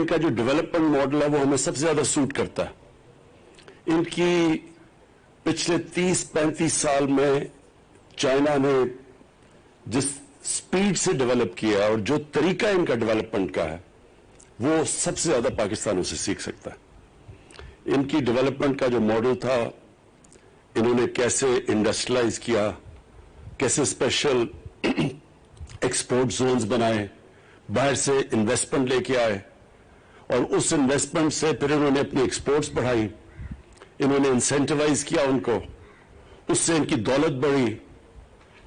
इनका जो development model है वो हमें सबसे ज्यादा सूट करता है। इनकी पिछले 30-35 साल में चाइना ने जिस स्पीड से डेवलप किया और जो तरीका इनका डेवलपमेंट का है वो सबसे ज्यादा पाकिस्तानों से सीख सकता है। इनकी डेवलपमेंट का जो मॉडल था, इन्होंने कैसे इंडस्ट्रियलाइज किया, कैसे स्पेशल एक्सपोर्ट जोन्स बनाए, बाहर से इन्वेस्टमेंट लेके आए और उस इन्वेस्टमेंट से फिर इन्होंने अपनी एक्सपोर्ट्स बढ़ाई, इन्होंने इंसेंटिवाइज किया उनको, उससे इनकी दौलत बढ़ी।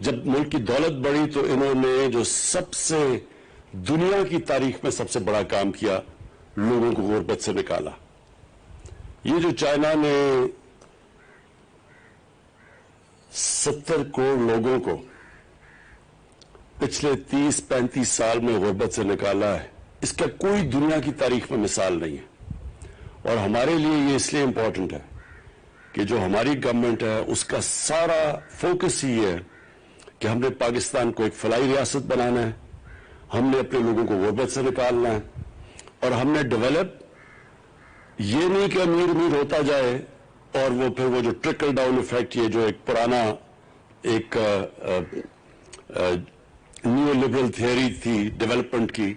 जब मुल्क की दौलत बढ़ी तो इन्होंने जो सबसे दुनिया की तारीख में सबसे बड़ा काम किया, लोगों को गुर्बत से निकाला। ये जो चाइना ने 70 करोड़ लोगों को पिछले 30-35 साल में गुर्बत से निकाला है, इसका कोई दुनिया की तारीख में मिसाल नहीं है। और हमारे लिए ये इसलिए इंपॉर्टेंट है कि जो हमारी गवर्नमेंट है उसका सारा फोकस ही है कि हमने पाकिस्तान को एक फलाई रियासत बनाना है, हमने अपने लोगों को गुर्बत से निकालना है और हमने डेवलप ये नहीं कि अमीर अमीर होता जाए और वो फिर वो जो ट्रिकल डाउन इफेक्ट, ये जो एक पुराना एक न्यू लिबरल थियरी थी डेवलपमेंट की,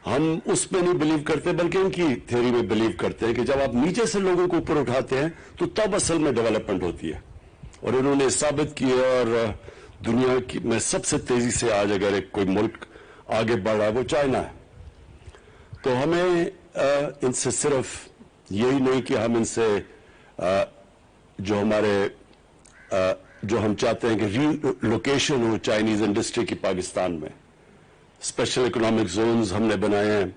हम उसमें नहीं बिलीव करते बल्कि इनकी थियरी में बिलीव करते हैं कि जब आप नीचे से लोगों को ऊपर उठाते हैं तो तब असल में डेवलपमेंट होती है। और इन्होंने साबित किया और दुनिया की में सबसे तेजी से आज अगर एक कोई मुल्क आगे बढ़ रहा है वो चाइना है। तो हमें इनसे सिर्फ यही नहीं कि हम इनसे जो हमारे जो हम चाहते हैं कि रीलोकेशन हो चाइनीज इंडस्ट्री की पाकिस्तान में, स्पेशल इकोनॉमिक जोन्स हमने बनाए हैं,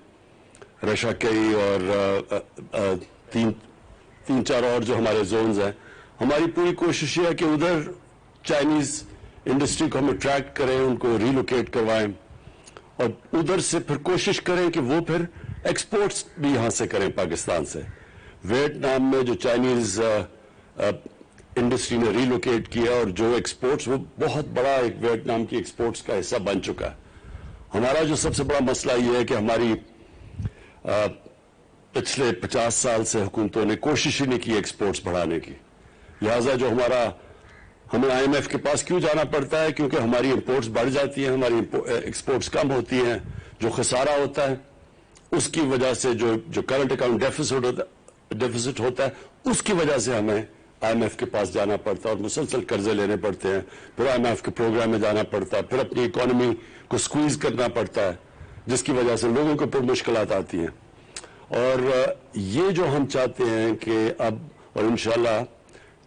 रशाकई और तीन चार और जो हमारे जोन्स हैं। हमारी पूरी कोशिश है कि उधर चाइनीज इंडस्ट्री को हम अट्रैक्ट करें, उनको रीलोकेट करवाएं और उधर से फिर कोशिश करें कि वो फिर एक्सपोर्ट्स भी यहां से करें पाकिस्तान से। वियतनाम में जो चाइनीज इंडस्ट्री ने रीलोकेट किया और जो एक्सपोर्ट्स, वो बहुत बड़ा एक वियतनाम की एक्सपोर्ट्स का हिस्सा बन चुका है। हमारा जो सबसे बड़ा मसला ये है कि हमारी पिछले 50 साल से हुकूमतों ने कोशिश ही नहीं की एक्सपोर्ट्स बढ़ाने की। लिहाजा जो हमें IMF के पास क्यों जाना पड़ता है, क्योंकि हमारी इंपोर्ट्स बढ़ जाती हैं, हमारी एक्सपोर्ट्स कम होती हैं, जो खसारा होता है उसकी वजह से जो करंट अकाउंट डेफिसिट होता है उसकी वजह से हमें IMF के पास जाना पड़ता है और मुसलसल कर्जे लेने पड़ते हैं, फिर IMF के प्रोग्राम में जाना पड़ता है, फिर अपनी इकोनॉमी को स्क्वीज करना पड़ता है, जिसकी वजह से लोगों को फिर मुश्किलात आती हैं। और ये जो हम चाहते हैं कि अब, और इंशाल्लाह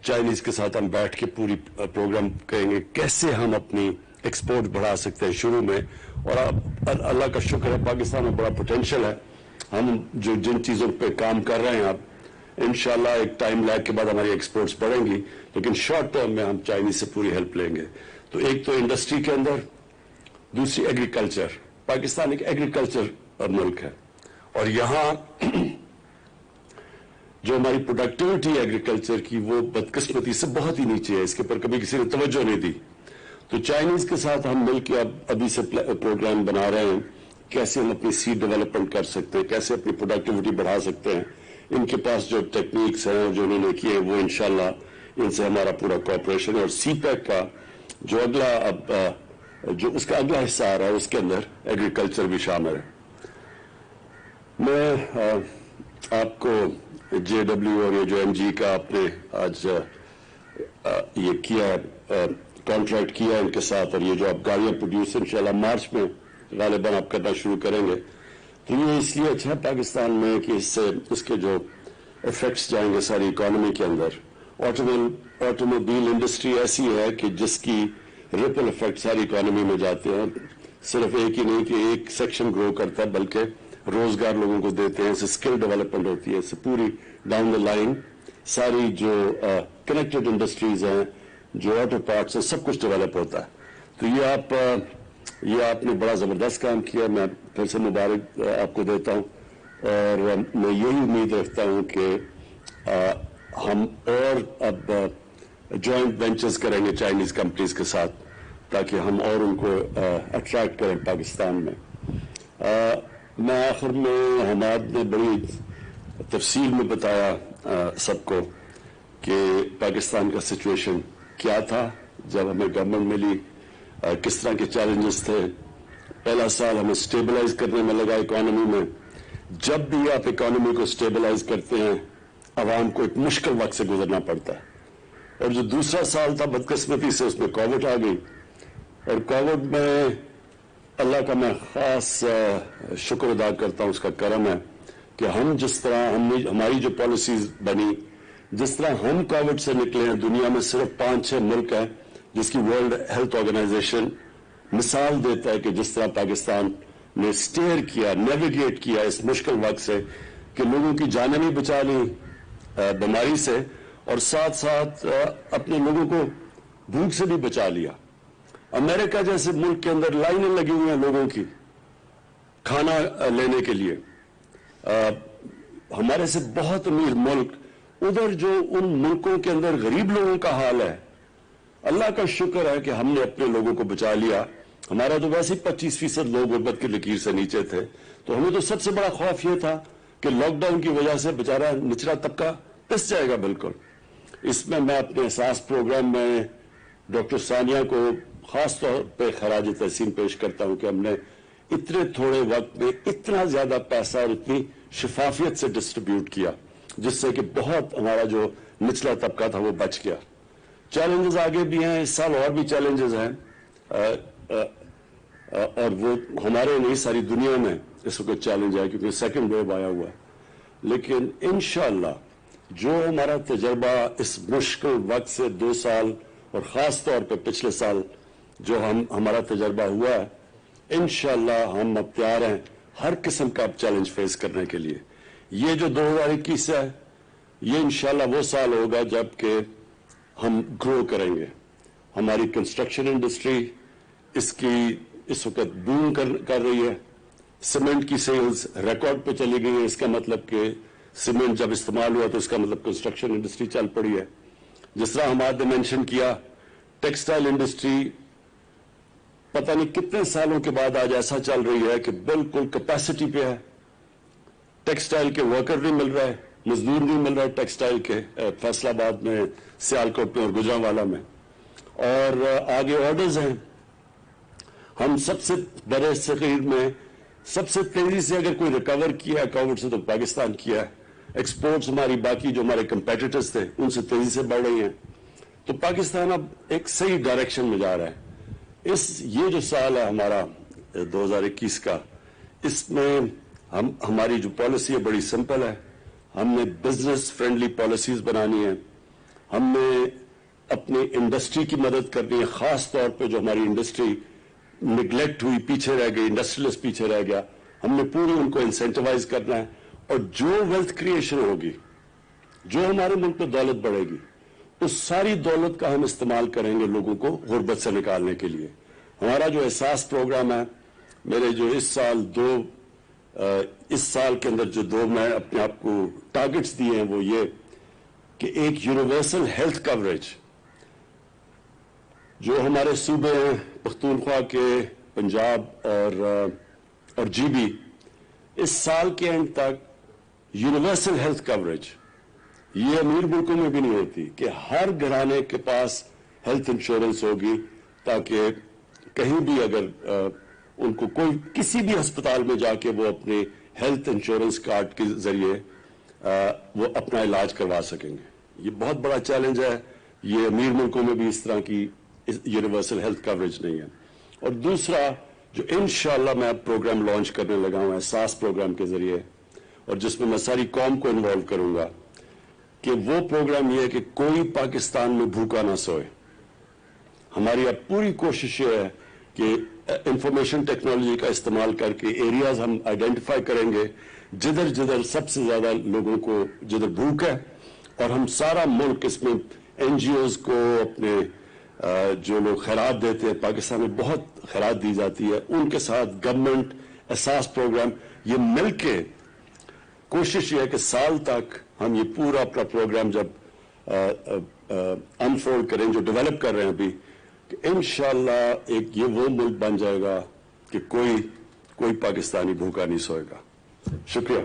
चाइनीज के साथ हम बैठ के पूरी प्रोग्राम करेंगे कैसे हम अपनी एक्सपोर्ट बढ़ा सकते हैं शुरू में। और अब अल्लाह का शुक्र है पाकिस्तान में बड़ा पोटेंशियल है, हम जो जिन चीज़ों पे काम कर रहे हैं अब इंशाल्लाह एक टाइम लैग के बाद हमारी एक्सपोर्ट्स बढ़ेंगी, लेकिन शॉर्ट टर्म में हम चाइनीज से पूरी हेल्प लेंगे। तो एक तो इंडस्ट्री के अंदर, दूसरी एग्रीकल्चर। पाकिस्तान एक एग्रीकल्चर मुल्क है और यहाँ जो हमारी प्रोडक्टिविटी है एग्रीकल्चर की वो बदकिस्मती से बहुत ही नीचे है, इसके ऊपर कभी किसी ने तवज्जो नहीं दी। तो चाइनीज के साथ हम मिलकर अब अभी से प्रोग्राम बना रहे हैं कैसे हम अपनी सीड डेवलपमेंट कर सकते हैं, कैसे अपनी प्रोडक्टिविटी बढ़ा सकते हैं। इनके पास जो टेक्निक्स हैं जो उन्होंने किए वो इंशाल्लाह इनसे हमारा पूरा कोऑपरेशन है। और CPEC का जो अगला अब जो उसका अगला हिस्सा आ रहा है उसके अंदर एग्रीकल्चर भी शामिल है। मैं आपको JW और ये जो MG का आपने आज ये किया कॉन्ट्रैक्ट किया इनके साथ, और ये जो आप गाड़ियां प्रोड्यूस इंशाल्लाह मार्च में गालिबन आप करना शुरू करेंगे, तो ये इसलिए अच्छा है पाकिस्तान में कि इससे उसके जो इफेक्ट्स जाएंगे सारी इकोनॉमी के अंदर। ऑटोमोबाइल इंडस्ट्री ऐसी है कि जिसकी रिपल इफेक्ट सारी इकोनॉमी में जाते हैं। सिर्फ एक ही नहीं कि एक सेक्शन ग्रो करता है बल्कि रोजगार लोगों को देते हैं, इससे स्किल डेवलपमेंट होती है, इससे पूरी डाउन द लाइन सारी जो कनेक्टेड इंडस्ट्रीज हैं, जो ऑटो पार्ट्स हैं, सब कुछ डेवलप होता है। तो ये आपने बड़ा जबरदस्त काम किया, मैं फिर से मुबारक आपको देता हूँ और मैं यही उम्मीद रखता हूँ कि हम और अब जॉइंट वेंचर्स करेंगे चाइनीज कंपनीज के साथ ताकि हम और उनको अट्रैक्ट करें पाकिस्तान में। میں آخر میں حماد نے بڑی تفصیل میں بتایا سب کو کہ پاکستان کا سچویشن کیا تھا جب ہمیں گورنمنٹ ملی، کس طرح کے چیلنجز تھے. پہلا سال ہمیں سٹیبلائز کرنے میں لگا اکانومی میں. جب بھی آپ اکانومی کو سٹیبلائز کرتے ہیں عوام کو ایک مشکل وقت سے گزرنا پڑتا ہے. اور جو دوسرا سال تھا بدقسمتی سے اس میں کووڈ آ گئی، اور کووڈ میں اللہ کا میں خاص شکر ادا کرتا ہوں، اس کا کرم ہے کہ ہم جس طرح ہماری جو پالیسیز بنی، جس طرح ہم کووڈ سے نکلے ہیں. دنیا میں صرف 5-6 ملک ہیں جس کی ورلڈ ہیلتھ آرگنائزیشن مثال دیتا ہے کہ جس طرح پاکستان نے سٹیئر کیا، نیویگیٹ کیا اس مشکل وقت سے، کہ لوگوں کی جانیں بھی بچا لی بیماری سے، اور ساتھ ساتھ اپنے لوگوں کو بھوک سے بھی بچا لیا. امریکہ جیسے ملک کے اندر لائنیں لگی ہوئی ہیں لوگوں کی کھانا لینے کے لیے. ہمارے سے بہت امیر ملک، ادھر جو ان ملکوں کے اندر غریب لوگوں کا حال ہے، اللہ کا شکر ہے کہ ہم نے اپنے لوگوں کو بچا لیا. ہمارا تو ویسے 25% لوگ غربت کی لکیر سے نیچے تھے، تو ہمیں تو سب سے بڑا خوف یہ تھا کہ لاک ڈاؤن کی وجہ سے بیچارہ نچلا طبقہ پس جائے گا بالکل. اس میں میں اپنے احساس پروگرام میں ڈاکٹر ثانیہ کو خاص طور پہ خراج تحسین پیش کرتا ہوں کہ ہم نے اتنے تھوڑے وقت میں اتنا زیادہ پیسہ اور اتنی شفافیت سے ڈسٹریبیوٹ کیا، جس سے کہ بہت ہمارا جو نچلا طبقہ تھا وہ بچ گیا. چیلنجز آگے بھی ہیں، اس سال اور بھی چیلنجز ہیں، اور وہ ہمارے نہیں ساری دنیا میں اس وقت چیلنج ہے کیونکہ سیکنڈ ویو آیا ہوا ہے. لیکن انشاءاللہ جو ہمارا تجربہ اس مشکل وقت سے 2 سال اور خاص طور پہ پچھلے سال جو ہمارا تجربہ ہوا ہے، انشاءاللہ ہم اب تیار ہیں ہر قسم کا چیلنج فیس کرنے کے لیے. یہ جو 2021 ہے یہ انشاءاللہ وہ سال ہوگا جب کہ ہم گرو کریں گے. ہماری کنسٹرکشن انڈسٹری اس وقت بوم کر رہی ہے. سیمنٹ کی سیلز ریکارڈ پہ چلی گئی ہے. اس کا مطلب کہ سیمنٹ جب استعمال ہوا تو اس کا مطلب کنسٹرکشن انڈسٹری چل پڑی ہے. جس طرح ہمارے نے مینشن کیا ٹیکسٹائل انڈسٹری پتہ نہیں کتنے سالوں کے بعد آج ایسا چل رہی ہے کہ بالکل کیپیسٹی پہ ہے. ٹیکسٹائل کے ورکر نہیں مل رہے، مزدور نہیں مل رہے ٹیکسٹائل کے، فیصل آباد میں، سیالکوٹ میں اور گجرانوالہ میں. اور آگے آرڈرز ہیں. ہم سب سے بڑے صغیر میں سب سے تیزی سے اگر کوئی ریکور کیا ہے کووڈ سے تو پاکستان کیا ہے. ایکسپورٹس ہماری باقی جو ہمارے کمپیٹیٹرز تھے ان سے تیزی سے بڑھ رہی ہیں. تو پاکستان اب ایک صحیح ڈائریکشن میں جا رہا ہے. یہ جو سال ہے ہمارا 2021 کا، اس میں ہماری جو پالیسی ہے بڑی سمپل ہے. ہم نے بزنس فرینڈلی پالیسیز بنانی ہے. ہم نے اپنی انڈسٹری کی مدد کرنی ہے، خاص طور پہ جو ہماری انڈسٹری نگلیکٹ ہوئی، پیچھے رہ گئی، انڈسٹریلسٹ پیچھے رہ گیا، ہم نے پوری ان کو انسینٹیوائز کرنا ہے. اور جو ویلتھ کریشن ہوگی، جو ہمارے ملک میں دولت بڑھے گی، اس ساری دولت کا ہم استعمال کریں گے لوگوں کو غربت سے نکالنے کے لیے. ہمارا جو احساس پروگرام ہے، میرے جو اس سال کے اندر جو میں اپنے آپ کو ٹارگٹس دیے ہیں وہ یہ کہ ایک یونیورسل ہیلتھ کوریج جو ہمارے صوبے ہیں پختونخوا کے، پنجاب اور جی بی، اس سال کے اینڈ تک یونیورسل ہیلتھ کوریج، یہ امیر ملکوں میں بھی نہیں ہوتی کہ ہر گھرانے کے پاس ہیلتھ انشورنس ہوگی، تاکہ کہیں بھی اگر ان کو کوئی کسی بھی ہسپتال میں جا کے وہ اپنے ہیلتھ انشورنس کارڈ کے ذریعے وہ اپنا علاج کروا سکیں گے. یہ بہت بڑا چیلنج ہے. یہ امیر ملکوں میں بھی اس طرح کی یونیورسل ہیلتھ کوریج نہیں ہے. اور دوسرا جو انشاءاللہ میں اب پروگرام لانچ کرنے لگا ہوں احساس پروگرام کے ذریعے، اور جس میں میں ساری قوم کو انوالو کروں گا، کہ وہ پروگرام یہ ہے کہ کوئی پاکستان میں بھوکا نہ سوئے. ہماری اب پوری کوشش یہ ہے کہ انفارمیشن ٹیکنالوجی کا استعمال کر کے ایریاز ہم آئیڈینٹیفائی کریں گے جدھر سب سے زیادہ لوگوں کو جدھر بھوک ہے، اور ہم سارا ملک اس میں این جی اوز کو، اپنے جو لوگ خیرات دیتے ہیں، پاکستان میں بہت خیرات دی جاتی ہے، ان کے ساتھ گورنمنٹ احساس پروگرام یہ مل کے کوشش یہ ہے کہ سال تک ہم یہ پورا اپنا پروگرام جب انفولڈ کریں، جو ڈیولپ کر رہے ہیں ابھی، کہ انشاءاللہ ایک یہ وہ ملک بن جائے گا کہ کوئی कोई पाकिस्तानी भूखा नहीं सोएगा। शुक्रिया।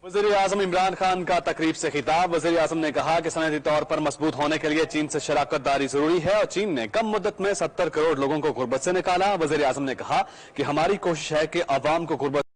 वज़ीर-ए-आज़म इमरान खान का तकरीब से खिताब। वज़ीर-ए-आज़म ने कहा कि सनदी तौर पर मजबूत होने के लिए चीन से शराकत दारी जरूरी है और चीन ने कम मुद्दत में 70 करोड़ लोगों को गुर्बत से निकाला। वज़ीर-ए-आज़म ने कहा कि हमारी कोशिश है कि अवाम को गुर्बत